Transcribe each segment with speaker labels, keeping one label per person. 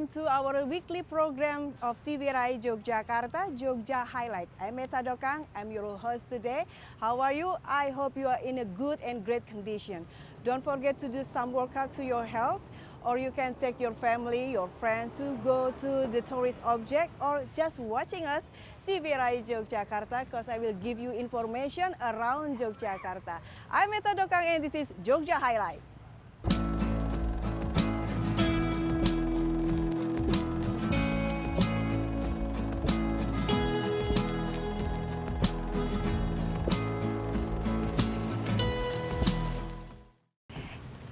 Speaker 1: welcome to our weekly program of TVRI Yogyakarta, Jogja Highlight. I'm Meta Dokang, I'm your host today. How are you? I hope you are in a good and great condition. Don't forget to do some workout to your health, or you can take your family, your friends to go to the tourist object, or just watching us, TVRI Yogyakarta, because I will give you information around Yogyakarta. I'm Meta Dokang and this is Jogja Highlight.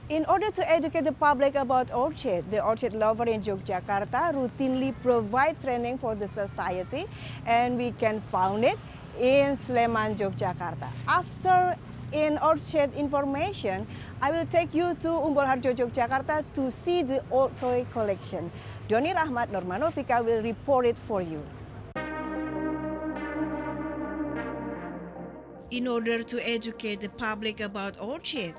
Speaker 1: In order to educate the public about orchid, the orchid lover in Yogyakarta routinely provides training for the society, and we can find it in Sleman, Yogyakarta. After in orchid information, I will take you to Harjo, Yogyakarta to see the old toy collection. Doni Rahmat Normanovika will report it for you. In order to educate the public about orchid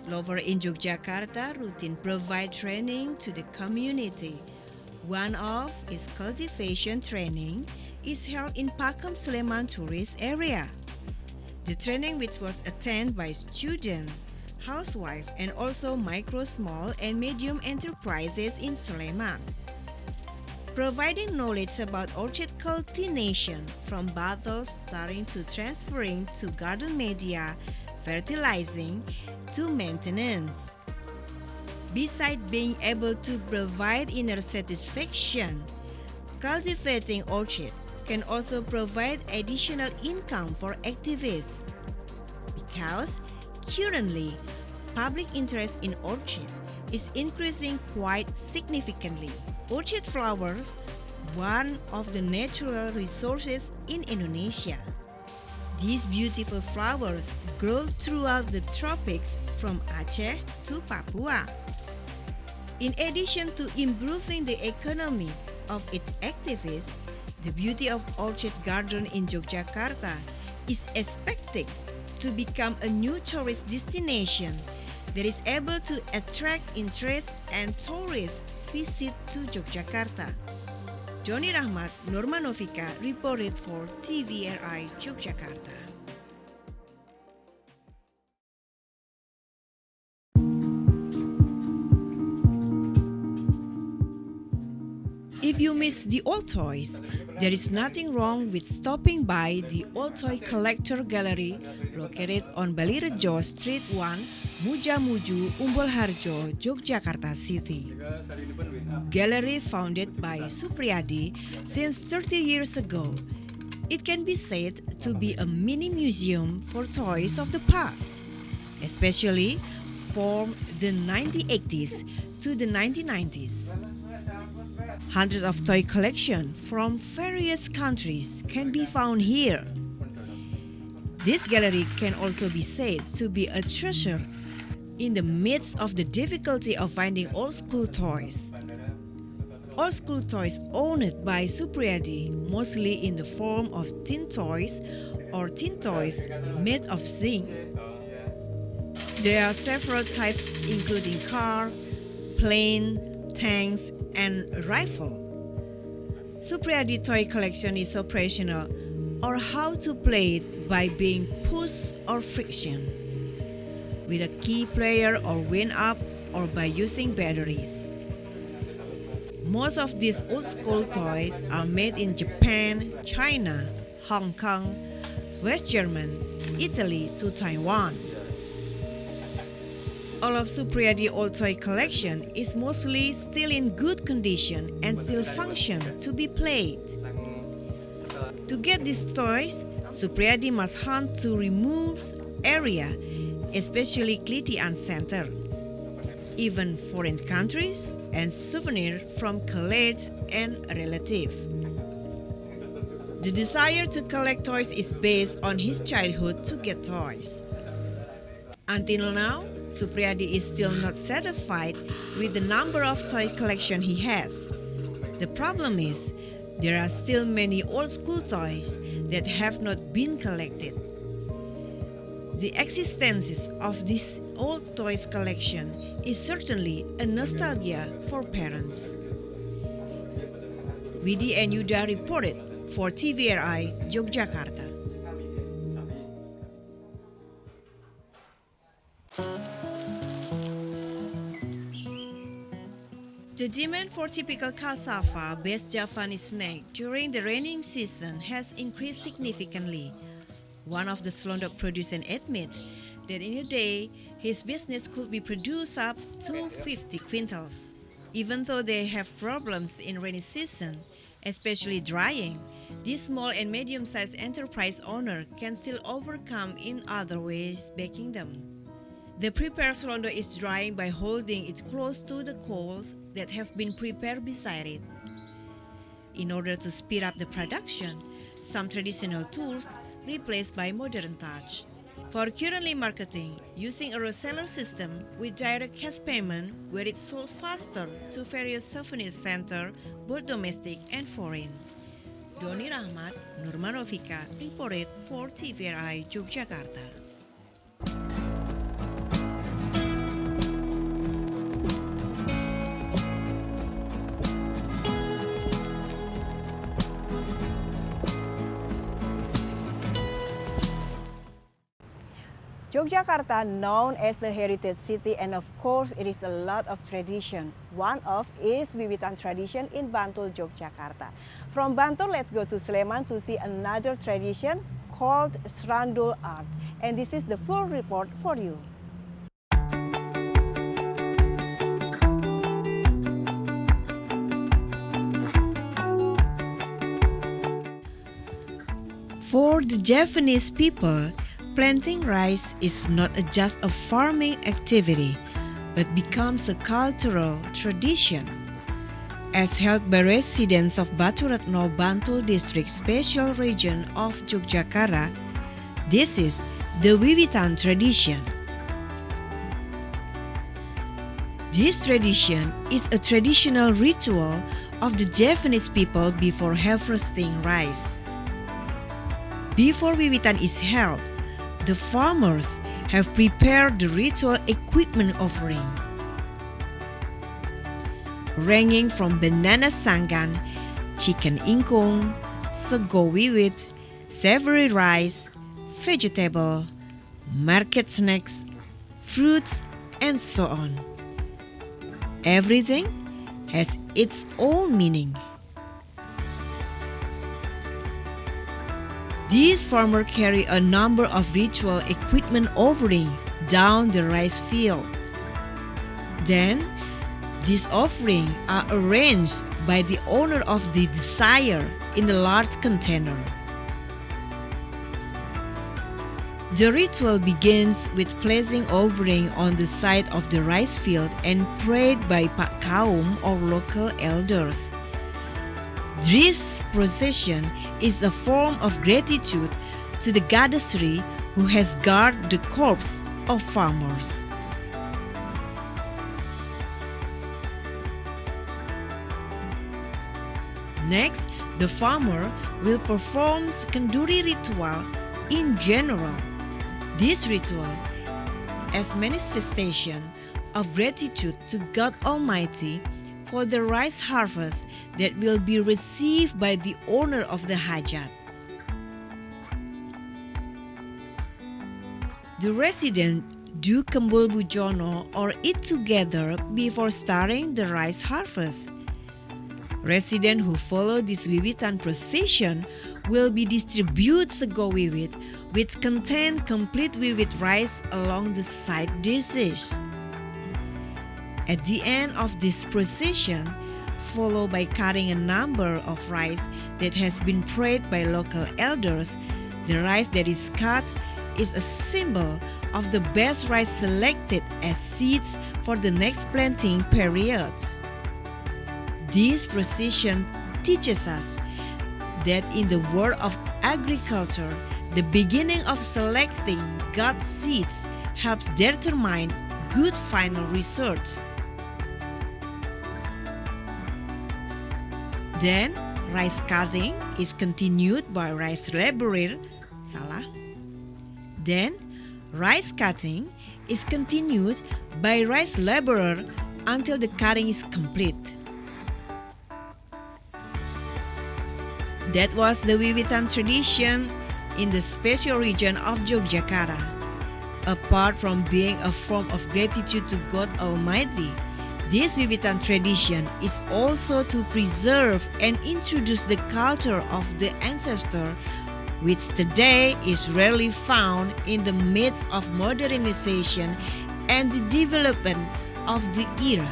Speaker 1: lover in Yogyakarta routine provide training to the community. One of its cultivation training is held in Pakem Sleman tourist area. The training, which was attended by students, housewives, and also micro, small, and medium enterprises in Sleman, providing knowledge about orchid cultivation from bottles starting to transferring to garden media, fertilizing, to maintenance. Besides being able to provide inner satisfaction, cultivating orchid can also provide additional income for activists, because currently public interest in orchid is increasing quite significantly. Orchid flowers, one of the natural resources in Indonesia. These beautiful flowers grow throughout the tropics from Aceh to Papua. In addition to improving the economy of its activists, the beauty of orchid garden in Yogyakarta is expected to become a new tourist destination that is able to attract interest and tourists visit to Yogyakarta. Joni Rahmat Normanovika reported for TVRI Yogyakarta. If you miss the old toys, there is nothing wrong with stopping by the Old Toy Collector Gallery located on Balirejo Street 1, Mujamuju, Harjo, Yogyakarta City. Gallery founded by Supriyadi since 30 years ago, it can be said to be a mini museum for toys of the past, especially from the 1980s to the 1990s. Hundreds of toy collections from various countries can be found here. This gallery can also be said to be a treasure in the midst of the difficulty of finding old school toys. Old school toys owned by Supriyadi, mostly in the form of tin toys or tin toys made of zinc. There are several types including car, plane, tanks, and rifle. Supriyadi toy collection is operational or how to play it by being push or friction, with a key player or wind up, or by using batteries. Most of these old school toys are made in Japan, China, Hong Kong, West Germany, Italy to Taiwan. All of Supriyadi old toy collection is mostly still in good condition and still function to be played. To get these toys, Supriyadi must hunt to remote area, especially Klitian Center, even foreign countries, and souvenirs from colleagues and relatives. The desire to collect toys is based on his childhood to get toys. Until now, Supriyadi is still not satisfied with the number of toy collection he has. The problem is, there are still many old school toys that have not been collected. The existence of this old toys collection is certainly a nostalgia for parents. Widi and Yuda reported for TVRI Yogyakarta. The demand for typical cassava-based Javanese snack during the raining season has increased significantly. One of the Slondok producers admits that in a day, his business could be produced up to 50 quintals. Even though they have problems in rainy season, especially drying, this small and medium-sized enterprise owner can still overcome in other ways baking them. The prepared slondo is drying by holding it close to the coals that have been prepared beside it. In order to speed up the production, some traditional tools replaced by modern touch. For currently marketing, using a reseller system with direct cash payment where it's sold faster to various souvenir centers, both domestic and foreign. Doni Rahmat, Nurmanovika reported for TVRI Yogyakarta.
Speaker 2: Yogyakarta, known as the heritage city, and of course it is a lot of tradition. One of is Wiwitan tradition in Bantul, Yogyakarta. From Bantul, let's go to Sleman to see another tradition called Srandul art. And this is the full report for you.
Speaker 1: For the Javanese people, planting rice is not just a farming activity, but becomes a cultural tradition. As held by residents of Baturatno Bantul District Special Region of Yogyakarta, this is the Wiwitan tradition. This tradition is a traditional ritual of the Javanese people before harvesting rice. Before Wiwitan is held, the farmers have prepared the ritual equipment offering, ranging from banana sanggan, chicken ingkung, sego wiwit, savory rice, vegetable, market snacks, fruits, and so on. Everything has its own meaning. These farmers carry a number of ritual equipment offering down the rice field. Then, these offerings are arranged by the owner of the desire in a large container. The ritual begins with placing offering on the side of the rice field and prayed by Pak Kaum or local elders. This procession is a form of gratitude to the goddess Sri who has guarded the crops of farmers. Next, the farmer will perform Kenduri ritual in general. This ritual, as manifestation of gratitude to God Almighty for the rice harvest that will be received by the owner of the hajat. The residents do Kembul Bujono or eat together before starting the rice harvest. Residents who follow this Wiwitan procession will be distributed sego wiwit, which contain complete wiwit rice along the side dishes. At the end of this procession, followed by cutting a number of rice that has been prayed by local elders, the rice that is cut is a symbol of the best rice selected as seeds for the next planting period. This procession teaches us that in the world of agriculture, the beginning of selecting God's seeds helps determine good final results. Then, rice cutting is continued by rice laborer. Then, rice cutting is continued by rice laborer until the cutting is complete. That was the Wiwitan tradition in the special region of Yogyakarta. Apart from being a form of gratitude to God Almighty, this Wiwitan tradition is also to preserve and introduce the culture of the ancestor, which today is rarely found in the midst of modernization and the development of the era.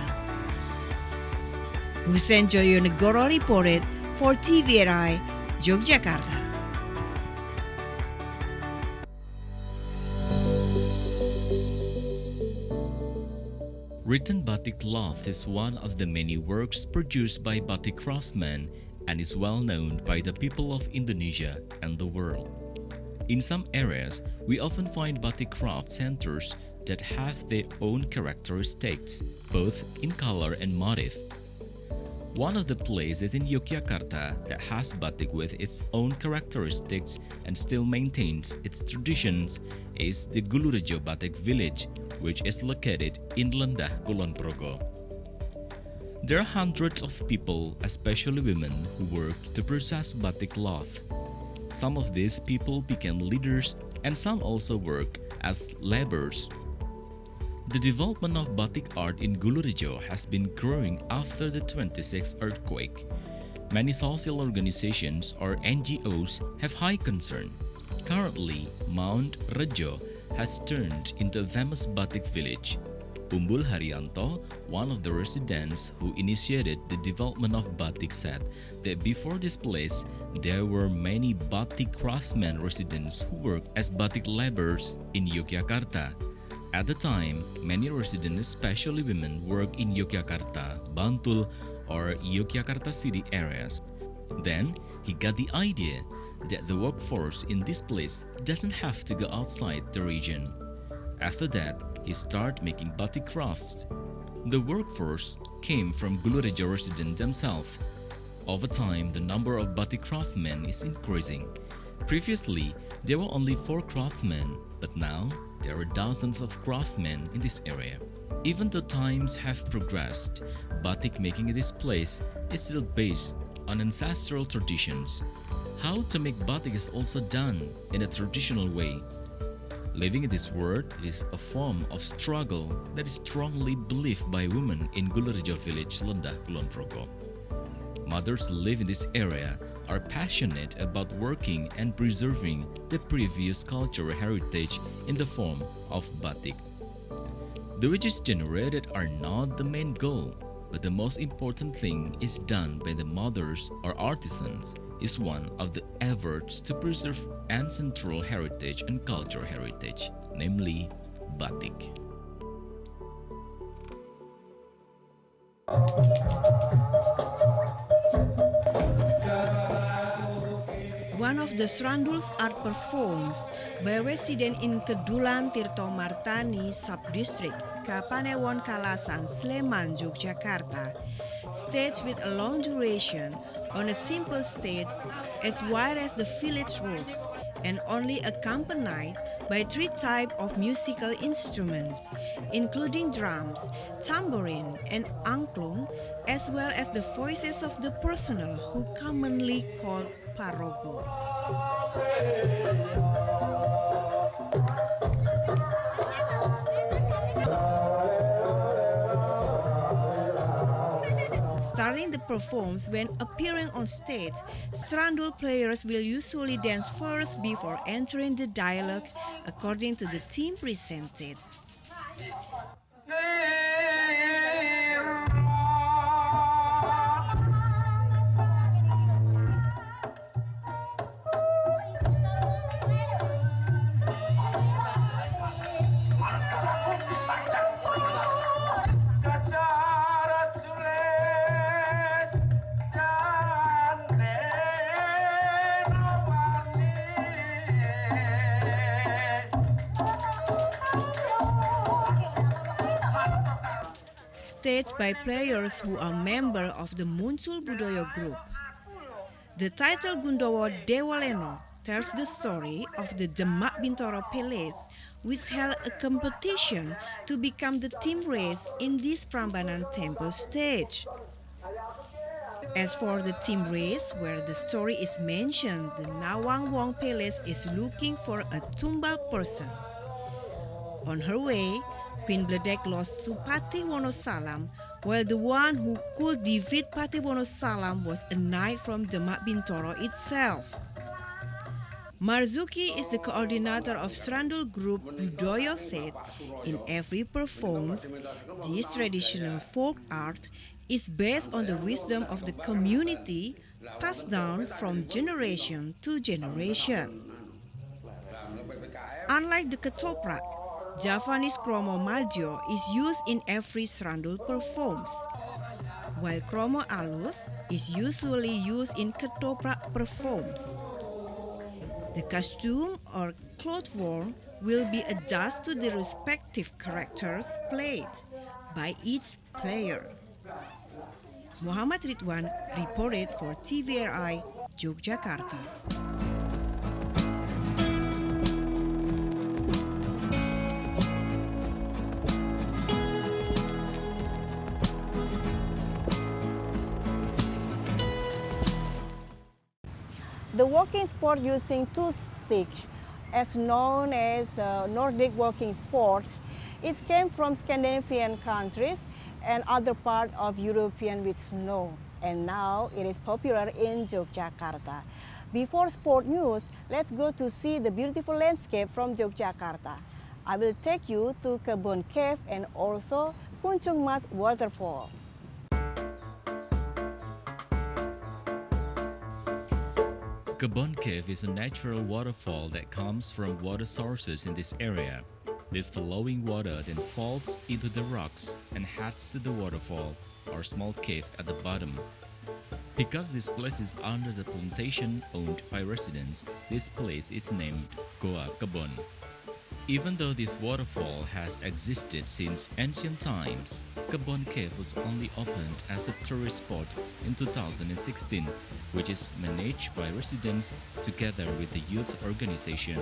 Speaker 1: Hussein Joyonegoro reported for TVRI, Yogyakarta.
Speaker 3: Written batik cloth is one of the many works produced by batik craftsmen and is well known by the people of Indonesia and the world. In some areas, we often find batik craft centers that have their own characteristics, both in color and motif. One of the places in Yogyakarta that has batik with its own characteristics and still maintains its traditions is the Gulurejo Batik Village, which is located in Lendah, Kulon Progo. There are hundreds of people, especially women, who work to process batik cloth. Some of these people became leaders and some also work as laborers. The development of batik art in Gulurejo has been growing after the 26th earthquake. Many social organizations or NGOs have high concern. Currently, Mount Rejo has turned into a famous batik village. Umbul Haryanto, one of the residents who initiated the development of batik, said that before this place, there were many batik craftsmen residents who worked as batik laborers in Yogyakarta. At the time, many residents, especially women, worked in Yogyakarta, Bantul, or Yogyakarta city areas. Then, he got the idea that the workforce in this place doesn't have to go outside the region. After that, he started making batik crafts. The workforce came from Gulurejo residents themselves. Over time, the number of batik craftsmen is increasing. Previously, there were only 4 craftsmen, but now there are dozens of craftsmen in this area. Even though times have progressed, batik making in this place is still based on ancestral traditions. How to make batik is also done in a traditional way. Living in this world is a form of struggle that is strongly believed by women in Gulurejo village, Lendah, Kulon Progo. Mothers who live in this area are passionate about working and preserving the previous cultural heritage in the form of batik. The wages generated are not the main goal, but the most important thing is done by the mothers or artisans is one of the efforts to preserve ancestral heritage and cultural heritage, namely batik.
Speaker 1: One of the Sranduls are performed by a resident in Kedulan Tirto Martani Subdistrict, Kapanewon Kalasan, Sleman, Yogyakarta. Staged with a long duration on a simple stage as wide as the village roads and only accompanied by 3 types of musical instruments, including drums, tambourine, and angklung, as well as the voices of the personnel who commonly called parogo. Starting the performance when appearing on stage, Strandul players will usually dance first before entering the dialogue according to the theme presented. Staged by players who are members of the Muncul Budoyo group. The title Gundowo Dewaleno tells the story of the Demak Bintoro Palace, which held a competition to become the team race in this Prambanan temple stage. As for the team race, where the story is mentioned, the Nawang Wong Palace is looking for a tumbal person. On her way, Queen Bledek lost to Patih Wonosalam, while the one who could defeat Patih Wonosalam was a knight from Demak Bintoro itself. Marzuki is the coordinator of Srandul group Budoyo said, in every performance, this traditional folk art is based on the wisdom of the community passed down from generation to generation. Unlike the ketoprak, Javanese kromo majo is used in every Srandul performs, while kromo alus is usually used in ketoprak performs. The costume or cloth worn will be adjusted to the respective characters played by each player. Muhammad Ridwan reported for TVRI Yogyakarta.
Speaker 2: The walking sport using two sticks, as known as Nordic walking sport, it came from Scandinavian countries and other parts of European with snow, and now it is popular in Yogyakarta. Before sport news, let's go to see the beautiful landscape from Yogyakarta. I will take you to Kebon Cave and also Puncung Mas waterfall.
Speaker 3: Kebon Cave is a natural waterfall that comes from water sources in this area. This flowing water then falls into the rocks and heads to the waterfall or small cave at the bottom. Because this place is under the plantation owned by residents, this place is named Goa Kebon. Even though this waterfall has existed since ancient times, Kebon Cave was only opened as a tourist spot in 2016, which is managed by residents together with the youth organization.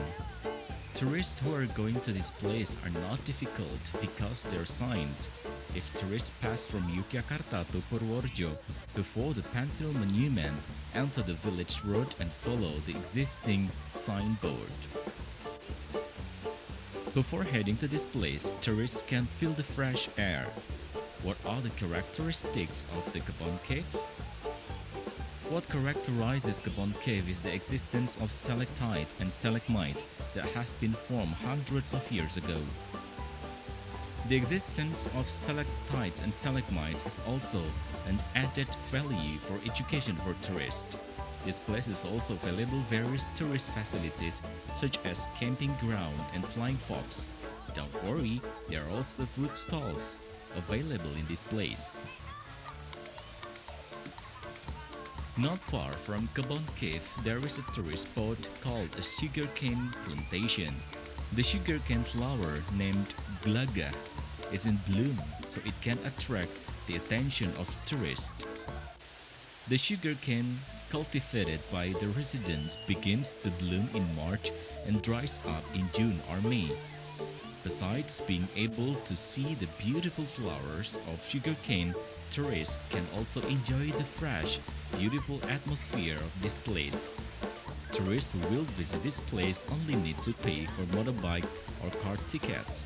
Speaker 3: Tourists who are going to this place are not difficult because there are signs. If tourists pass from Yogyakarta to Purworejo before the pencil monument, enter the village road and follow the existing signboard. Before heading to this place, tourists can feel the fresh air. What are the characteristics of the Kebon Caves? What characterizes Kebon Cave is the existence of stalactite and stalagmite that has been formed hundreds of years ago. The existence of stalactites and stalagmites is also an added value for education for tourists. This place is also available various tourist facilities such as camping ground and flying fox. Don't worry, there are also food stalls available in this place. Not far from Kebon Cave, there is a tourist spot called a sugarcane plantation. The sugarcane flower named glaga is in bloom, so it can attract the attention of tourists. The sugarcane cultivated by the residents begins to bloom in March and dries up in June or May. Besides being able to see the beautiful flowers of sugarcane, tourists can also enjoy the fresh, beautiful atmosphere of this place. Tourists who will visit this place only need to pay for motorbike or car tickets.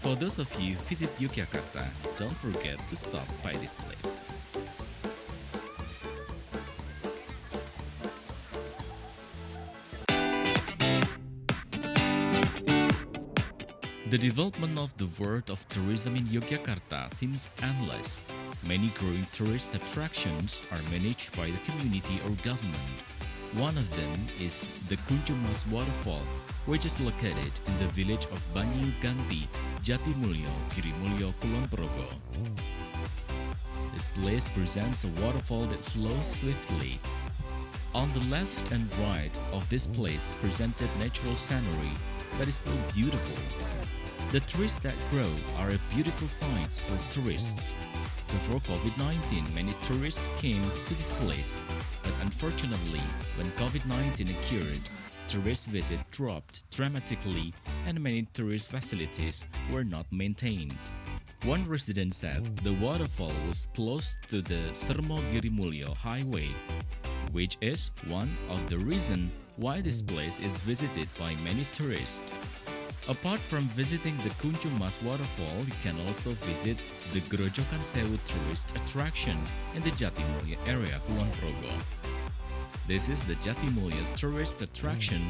Speaker 3: For those of you who visit Yogyakarta, don't forget to stop by this place. The development of the world of tourism in Yogyakarta seems endless. Many growing tourist attractions are managed by the community or government. One of them is the Puncung Mas waterfall, which is located in the village of Banyu Ganti, Jatimulyo, Girimulyo, Kulon Progo. This place presents a waterfall that flows swiftly. On the left and right of this place presented natural scenery that is still beautiful. The trees that grow are a beautiful sight for tourists. Before COVID-19, many tourists came to this place, but unfortunately, when COVID-19 occurred, tourist visit dropped dramatically and many tourist facilities were not maintained. One resident said the waterfall was close to the Sermo-Girimulyo highway, which is one of the reasons why this place is visited by many tourists. Apart from visiting the Kunjung Mas waterfall, you can also visit the Grojogan Sewu tourist attraction in the Jatimulya area, Kulon Progo. This is the Jatimulya tourist attraction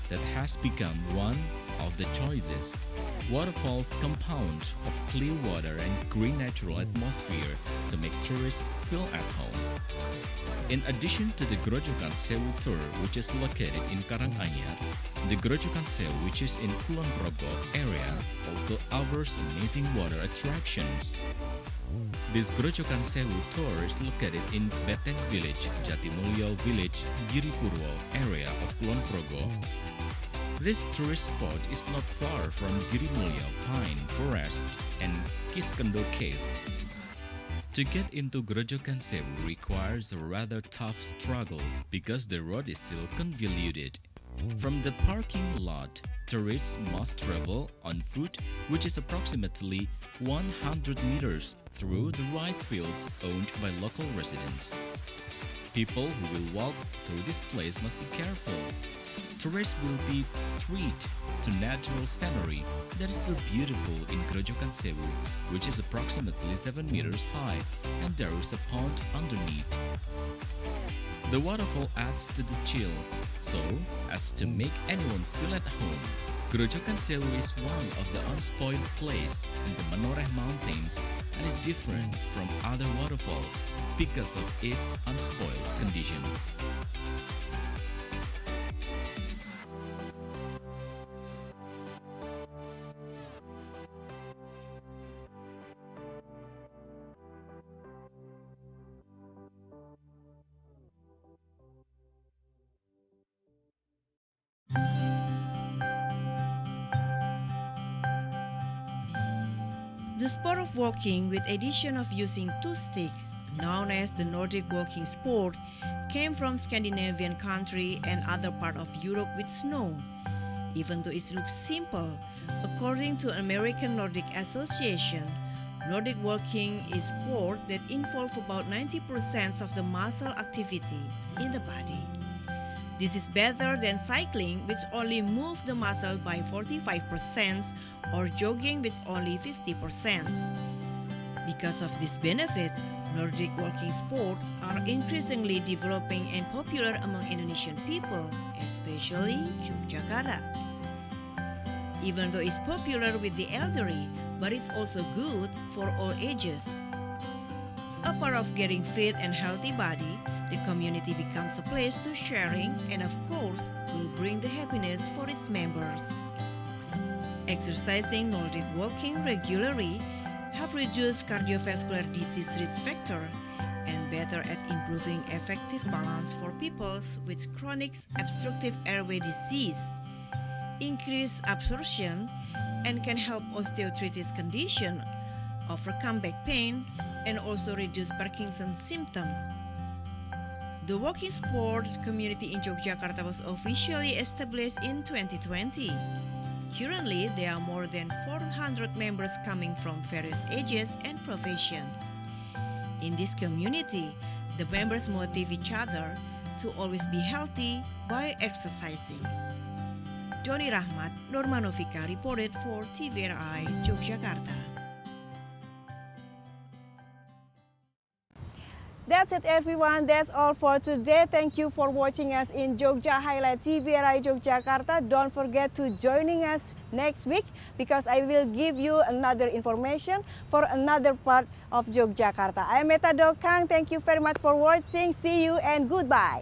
Speaker 3: that has become one of the choices. Waterfalls compound of clear water and green natural atmosphere to make tourists feel at home. In addition to the Grojogan Sewu tour, which is located in Karanganyar, the Grojogan Sewu, which is in Kulon Progo area, also offers amazing water attractions. This Grojogan Sewu tour is located in Beteng Village, Jatimulyo Village, Giripurwo area of Kulon Progo. This tourist spot is not far from Girimulyo Pine Forest and Kiskendo Cave. To get into Grojogan Sewu requires a rather tough struggle because the road is still convoluted. From the parking lot, tourists must travel on foot, which is approximately 100 meters through the rice fields owned by local residents. People who will walk through this place must be careful. Tourists will be treated to natural scenery that is still beautiful in Grojogan Sewu, which is approximately 7 meters high, and there is a pond underneath. The waterfall adds to the chill, so as to make anyone feel at home. Grojogan Sewu is one of the unspoiled place in the Menoreh Mountains and is different from other waterfalls because of its unspoiled condition.
Speaker 1: The sport of walking with addition of using two sticks, known as the Nordic walking sport, came from Scandinavian country and other part of Europe with snow. Even though it looks simple, according to American Nordic Association, Nordic walking is sport that involves about 90% of the muscle activity in the body. This is better than cycling, which only moves the muscle by 45%, or jogging, which only 50%. Because of this benefit, Nordic walking sports are increasingly developing and popular among Indonesian people, especially Yogyakarta. Even though it's popular with the elderly, but it's also good for all ages. A part of getting fit and healthy body, the community becomes a place to sharing and of course will bring the happiness for its members. Exercising Nordic walking regularly help reduce cardiovascular disease risk factor and better at improving effective balance for people with chronic obstructive airway disease, increase absorption, and can help osteoarthritis condition, overcome back pain, and also reduce Parkinson's symptom. The walking sport community in Yogyakarta was officially established in 2020. Currently, there are more than 400 members coming from various ages and professions. In this community, the members motivate each other to always be healthy by exercising. Doni Rahmat, Normanovika reported for TVRI Yogyakarta.
Speaker 2: That's it everyone, that's all for today. Thank you for watching us in Jogja Highlight TVRI Yogyakarta. Don't forget to joining us next week because I will give you another information for another part of Yogyakarta. I am Meta Dokang. Thank you very much for watching. See you and goodbye.